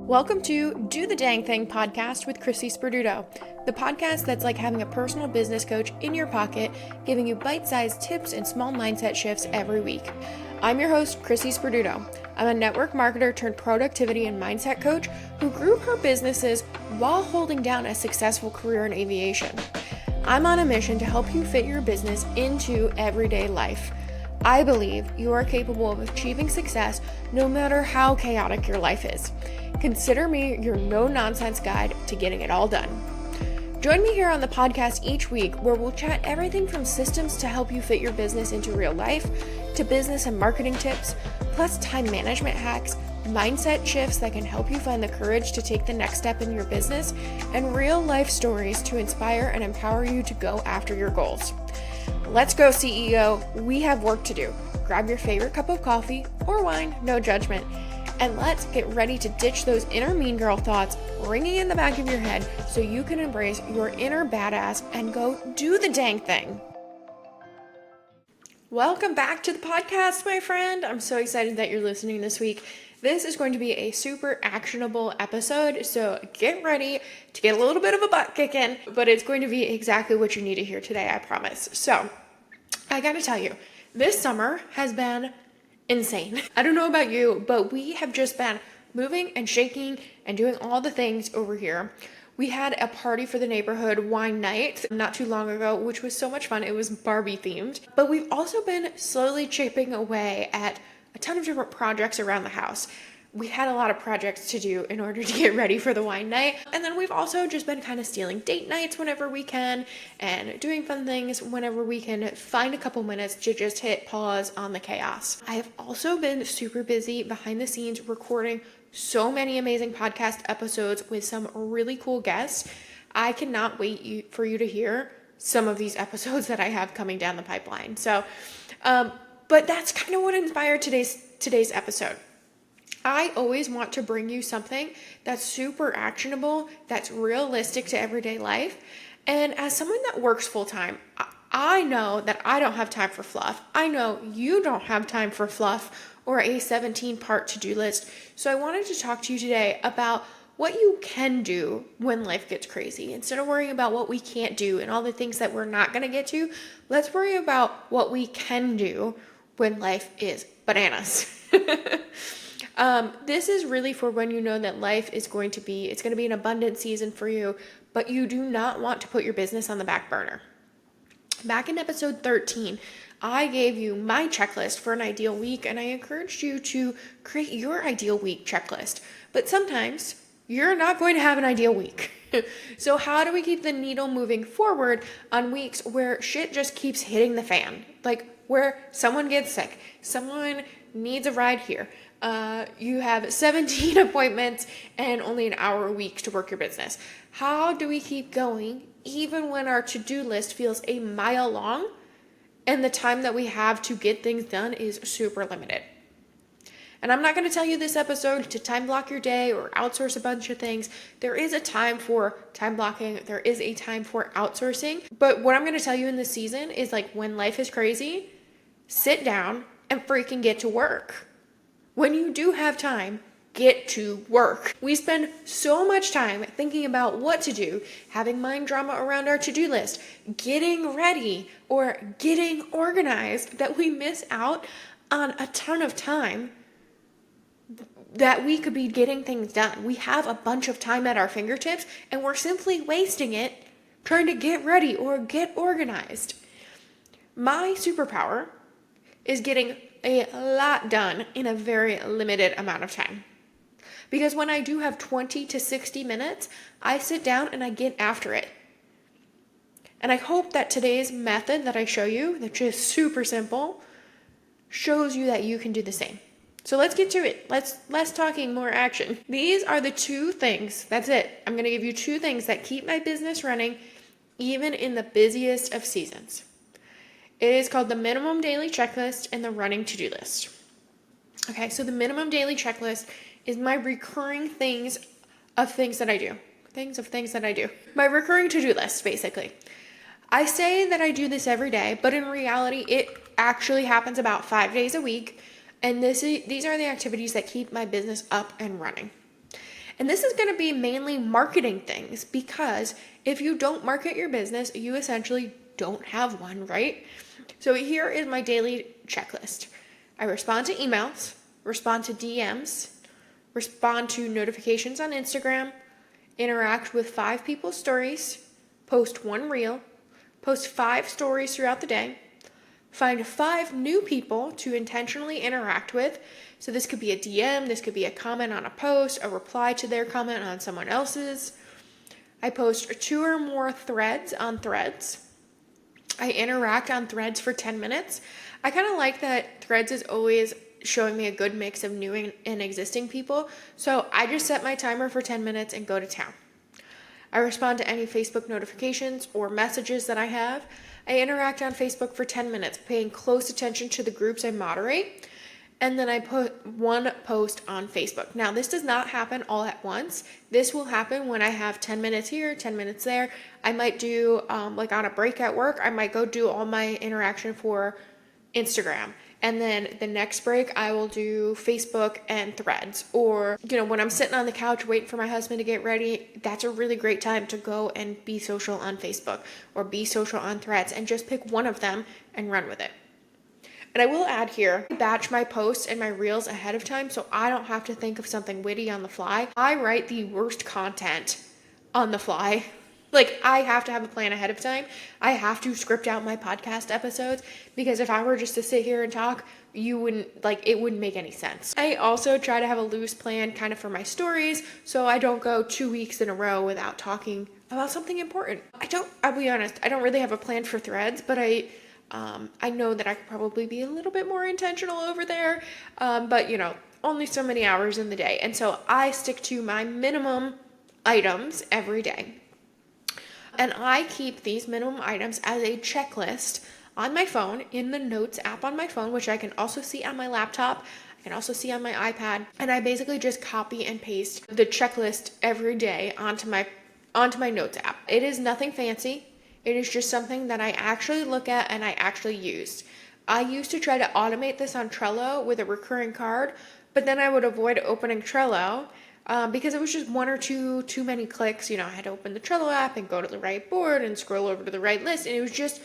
Welcome to Do the Dang Thing podcast with Chrissi Sperduto, the podcast that's like having a personal business coach in your pocket, giving you bite-sized tips and small mindset shifts every week. I'm your host, Chrissi Sperduto. I'm a network marketer turned productivity and mindset coach who grew her businesses while holding down a successful career in aviation. I'm on a mission to help you fit your business into everyday life. I believe you are capable of achieving success no matter how chaotic your life is. Consider me your no-nonsense guide to getting it all done. Join me here on the podcast each week where we'll chat everything from systems to help you fit your business into real life, to business and marketing tips, plus time management hacks, mindset shifts that can help you find the courage to take the next step in your business, and real life stories to inspire and empower you to go after your goals. Let's go, CEO. We have work to do. Grab your favorite cup of coffee or wine, no judgment, and let's get ready to ditch those inner mean girl thoughts ringing in the back of your head so you can embrace your inner badass and go do the dang thing. Welcome back to the podcast, my friend. I'm so excited that you're listening this week. This is going to be a super actionable episode, so get ready to get a little bit of a butt kicking, but it's going to be exactly what you need to hear today, I promise. So, I gotta tell you, this summer has been insane. I don't know about you, but we have just been moving and shaking and doing all the things over here. We had a party for the neighborhood wine night not too long ago, which was so much fun. It was Barbie themed, but we've also been slowly chipping away at a ton of different projects around the house. We had a lot of projects to do in order to get ready for the wine night. And then we've also just been kind of stealing date nights whenever we can and doing fun things whenever we can find a couple minutes to just hit pause on the chaos. I have also been super busy behind the scenes recording so many amazing podcast episodes with some really cool guests. I cannot wait for you to hear some of these episodes that I have coming down the pipeline. But that's kind of what inspired today's episode. I always want to bring you something that's super actionable, that's realistic to everyday life. And as someone that works full time, I know that I don't have time for fluff. I know you don't have time for fluff or a 17-part to-do list. So I wanted to talk to you today about what you can do when life gets crazy. Instead of worrying about what we can't do and all the things that we're not going to get to, let's worry about what we can do when life is bananas. This is really for when you know that life is going to be an abundant season for you, but you do not want to put your business on the back burner. Back in episode 13, I gave you my checklist for an ideal week, and I encouraged you to create your ideal week checklist. But sometimes you're not going to have an ideal week. So how do we keep the needle moving forward on weeks where shit just keeps hitting the fan? Like where someone gets sick, someone needs a ride here. You have 17 appointments and only an hour a week to work your business. How do we keep going even when our to-do list feels a mile long and the time that we have to get things done is super limited? And I'm not going to tell you this episode to time block your day or outsource a bunch of things. There is a time for time blocking. There is a time for outsourcing. But what I'm going to tell you in this season is like when life is crazy, sit down and freaking get to work. When you do have time, get to work. We spend so much time thinking about what to do, having mind drama around our to-do list, getting ready, or getting organized that we miss out on a ton of time that we could be getting things done. We have a bunch of time at our fingertips and we're simply wasting it trying to get ready or get organized. My superpower is getting a lot done in a very limited amount of time. Because when I do have 20 to 60 minutes, I sit down and I get after it. And I hope that today's method that I show you, that's just super simple, shows you that you can do the same. So let's get to it. Less talking, more action. These are the two things, that's it. I'm going to give you two things that keep my business running even in the busiest of seasons. It is called the minimum daily checklist and the running to-do list. Okay, so the minimum daily checklist is my recurring things that I do. My recurring to-do list, basically. I say that I do this every day, but in reality, it actually happens about 5 days a week. And these are the activities that keep my business up and running. And this is going to be mainly marketing things, because if you don't market your business, you essentially don't have one, right? So here is my daily checklist. I respond to emails, respond to DMs, respond to notifications on Instagram, interact with 5 people's stories, post 1 reel, post 5 stories throughout the day, find 5 new people to intentionally interact with. So this could be a DM, this could be a comment on a post, a reply to their comment on someone else's. I post 2 or more threads on Threads. I interact on Threads for 10 minutes. I kind of like that Threads is always showing me a good mix of new and existing people. So I just set my timer for 10 minutes and go to town. I respond to any Facebook notifications or messages that I have. I interact on Facebook for 10 minutes, paying close attention to the groups I moderate. And then I put 1 post on Facebook. Now, this does not happen all at once. This will happen when I have 10 minutes here, 10 minutes there. I might do, like on a break at work, I might go do all my interaction for Instagram. And then the next break, I will do Facebook and Threads. Or, when I'm sitting on the couch waiting for my husband to get ready, that's a really great time to go and be social on Facebook or be social on Threads, and just pick one of them and run with it. And I will add here, I batch my posts and my reels ahead of time so I don't have to think of something witty on the fly. I write the worst content on the fly. Like, I have to have a plan ahead of time. I have to script out my podcast episodes, because if I were just to sit here and talk, it wouldn't make any sense. I also try to have a loose plan kind of for my stories, so I don't go 2 weeks in a row without talking about something important. I'll be honest, I don't really have a plan for Threads, but I know that I could probably be a little bit more intentional over there, but only so many hours in the day. And so I stick to my minimum items every day. And I keep these minimum items as a checklist on my phone, in the Notes app on my phone, which I can also see on my laptop. I can also see on my iPad. And I basically just copy and paste the checklist every day onto my Notes app. It is nothing fancy. It is just something that I actually look at and I actually use. I used to try to automate this on Trello with a recurring card, but then I would avoid opening Trello because it was just 1 or 2 too many clicks. I had to open the Trello app and go to the right board and scroll over to the right list, and it was just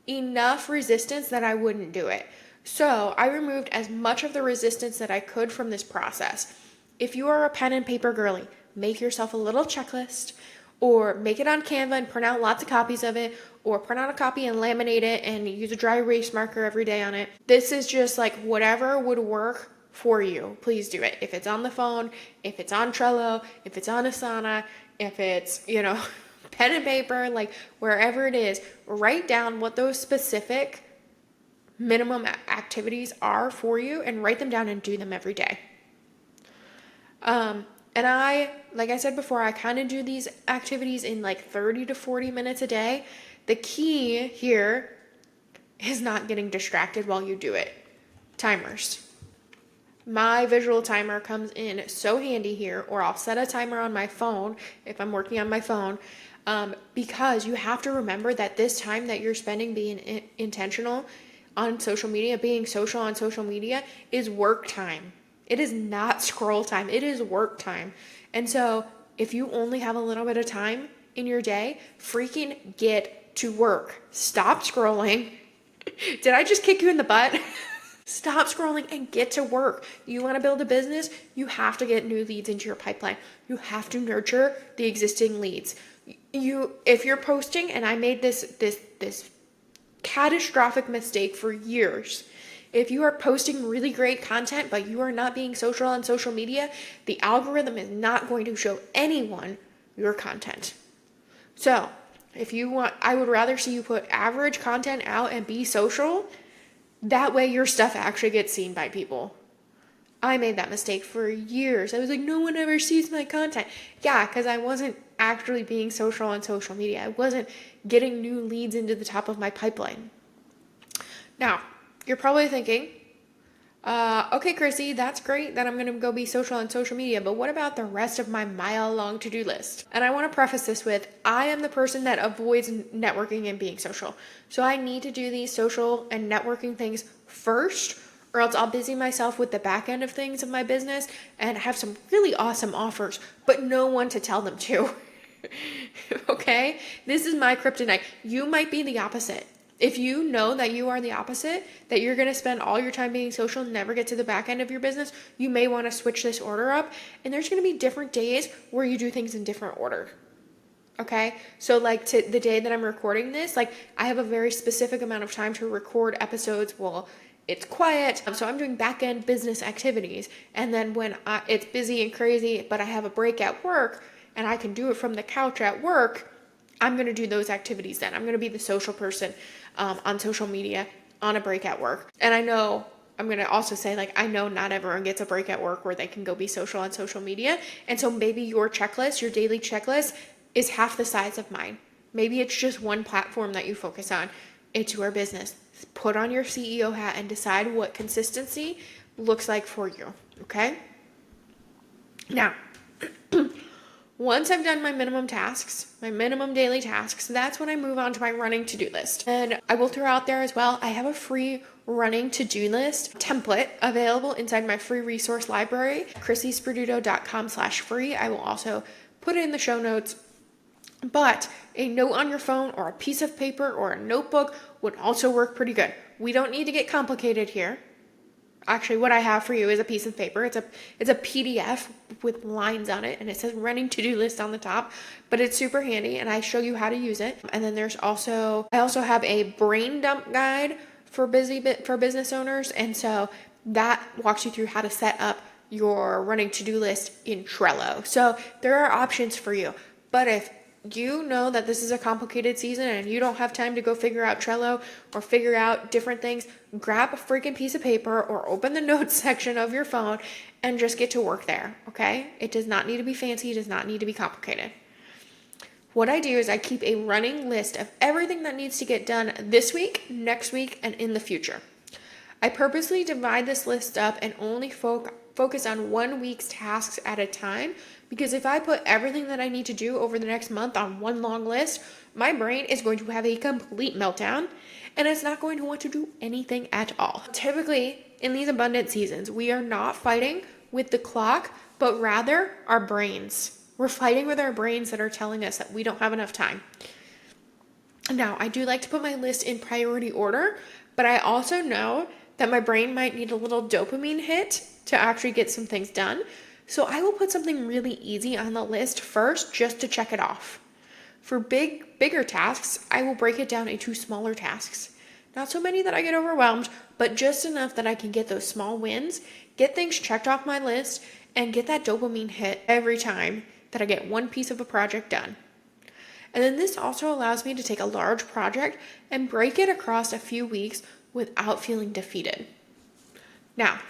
enough resistance that I wouldn't do it. So I removed as much of the resistance that I could from this process. If you are a pen and paper girly, make yourself a little checklist, or make it on Canva and print out lots of copies of it, or print out a copy and laminate it and use a dry erase marker every day on it. This is just like whatever would work for you. Please do it. If it's on the phone, if it's on Trello, if it's on Asana, if it's, pen and paper, like wherever it is, write down what those specific minimum activities are for you and write them down and do them every day. And like I said before, I kind of do these activities in like 30 to 40 minutes a day. The key here is not getting distracted while you do it. Timers. My visual timer comes in so handy here, or I'll set a timer on my phone if I'm working on my phone, because you have to remember that this time that you're spending being intentional on social media, being social on social media, is work time. It is not scroll time. It is work time. And so if you only have a little bit of time in your day, freaking get to work. Stop scrolling. Did I just kick you in the butt? Stop scrolling and get to work. You want to build a business? You have to get new leads into your pipeline. You have to nurture the existing leads. If you're posting, and I made this catastrophic mistake for years. If you are posting really great content, but you are not being social on social media, the algorithm is not going to show anyone your content. So if you want, I would rather see you put average content out and be social. That way your stuff actually gets seen by people. I made that mistake for years. I was like, no one ever sees my content. Yeah, because I wasn't actually being social on social media. I wasn't getting new leads into the top of my pipeline. Now, you're probably thinking, okay, Chrissy, that's great that I'm going to go be social on social media, but what about the rest of my mile-long to-do list? And I want to preface this with, I am the person that avoids networking and being social. So I need to do these social and networking things first, or else I'll busy myself with the back end of things of my business and have some really awesome offers, but no one to tell them to. Okay? This is my kryptonite. You might be the opposite. If you know that you are the opposite, that you're going to spend all your time being social and never get to the back end of your business, you may want to switch this order up. And there's going to be different days where you do things in different order. Okay? So like to the day that I'm recording this, like I have a very specific amount of time to record episodes. Well, it's quiet. So I'm doing back end business activities. And then when it's busy and crazy, but I have a break at work and I can do it from the couch at work, I'm going to do those activities then. I'm going to be the social person on social media on a break at work. And I know, I'm going to also say, like, I know not everyone gets a break at work where they can go be social on social media. And so maybe your checklist, your daily checklist is half the size of mine. Maybe it's just one platform that you focus on. It's your business. Put on your CEO hat and decide what consistency looks like for you. Okay? Now, once I've done my minimum tasks, my minimum daily tasks, that's when I move on to my running to-do list. And I will throw out there as well, I have a free running to-do list template available inside my free resource library, chrissisperduto.com/free. I will also put it in the show notes. But a note on your phone or a piece of paper or a notebook would also work pretty good. We don't need to get complicated here. Actually, what I have for you is a piece of paper. It's a PDF with lines on it, and it says running to-do list on the top, but it's super handy, and I show you how to use it. And then I also have a brain dump guide for business owners, and so that walks you through how to set up your running to-do list in Trello. So there are options for you. But if you know that this is a complicated season and you don't have time to go figure out Trello or figure out different things, grab a freaking piece of paper or open the notes section of your phone and just get to work there, okay? It does not need to be fancy. It does not need to be complicated. What I do is I keep a running list of everything that needs to get done this week, next week, and in the future. I purposely divide this list up and only focus on 1 week's tasks at a time, because if I put everything that I need to do over the next month on one long list, my brain is going to have a complete meltdown and it's not going to want to do anything at all. Typically, in these abundant seasons, we are not fighting with the clock, but rather our brains. We're fighting with our brains that are telling us that we don't have enough time. Now, I do like to put my list in priority order, but I also know that my brain might need a little dopamine hit to actually get some things done. So I will put something really easy on the list first just to check it off. For bigger tasks, I will break it down into smaller tasks. Not so many that I get overwhelmed, but just enough that I can get those small wins, get things checked off my list, and get that dopamine hit every time that I get one piece of a project done. And then this also allows me to take a large project and break it across a few weeks without feeling defeated. Now,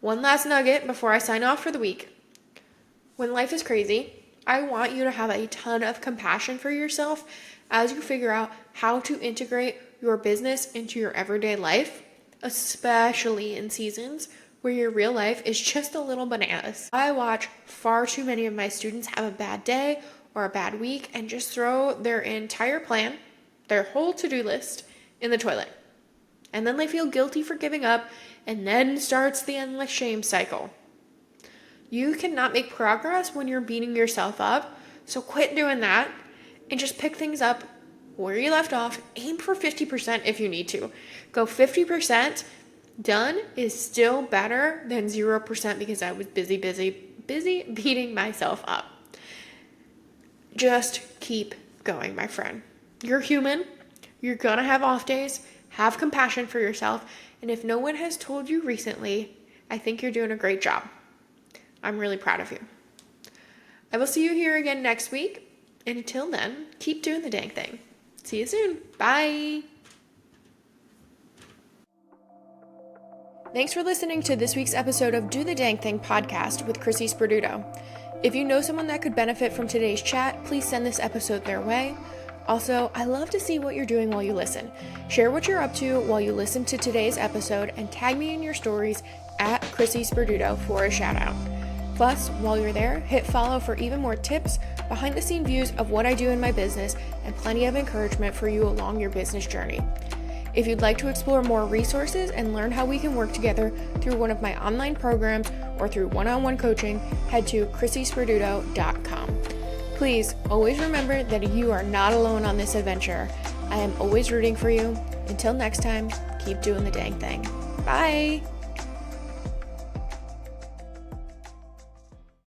one last nugget before I sign off for the week. When life is crazy, I want you to have a ton of compassion for yourself as you figure out how to integrate your business into your everyday life, especially in seasons where your real life is just a little bananas. I watch far too many of my students have a bad day or a bad week and just throw their entire plan, their whole to-do list, in the toilet. And then they feel guilty for giving up, and then starts the endless shame cycle. You cannot make progress when you're beating yourself up, so quit doing that and just pick things up where you left off. Aim for 50% if you need to. Go 50% done is still better than 0% because I was busy beating myself up. Just keep going, my friend. You're human. You're gonna have off days. Have compassion for yourself. And if no one has told you recently, I think you're doing a great job. I'm really proud of you. I will see you here again next week. And until then, keep doing the dang thing. See you soon. Bye. Thanks for listening to this week's episode of Do the Dang Thing podcast with Chrissi Sperduto. If you know someone that could benefit from today's chat, please send this episode their way. Also, I love to see what you're doing while you listen. Share what you're up to while you listen to today's episode and tag me in your stories at Chrissi Sperduto for a shout out. Plus, while you're there, hit follow for even more tips, behind the scene views of what I do in my business, and plenty of encouragement for you along your business journey. If you'd like to explore more resources and learn how we can work together through one of my online programs or through one-on-one coaching, head to chrissisperduto.com. Please always remember that you are not alone on this adventure. I am always rooting for you. Until next time, keep doing the dang thing. Bye!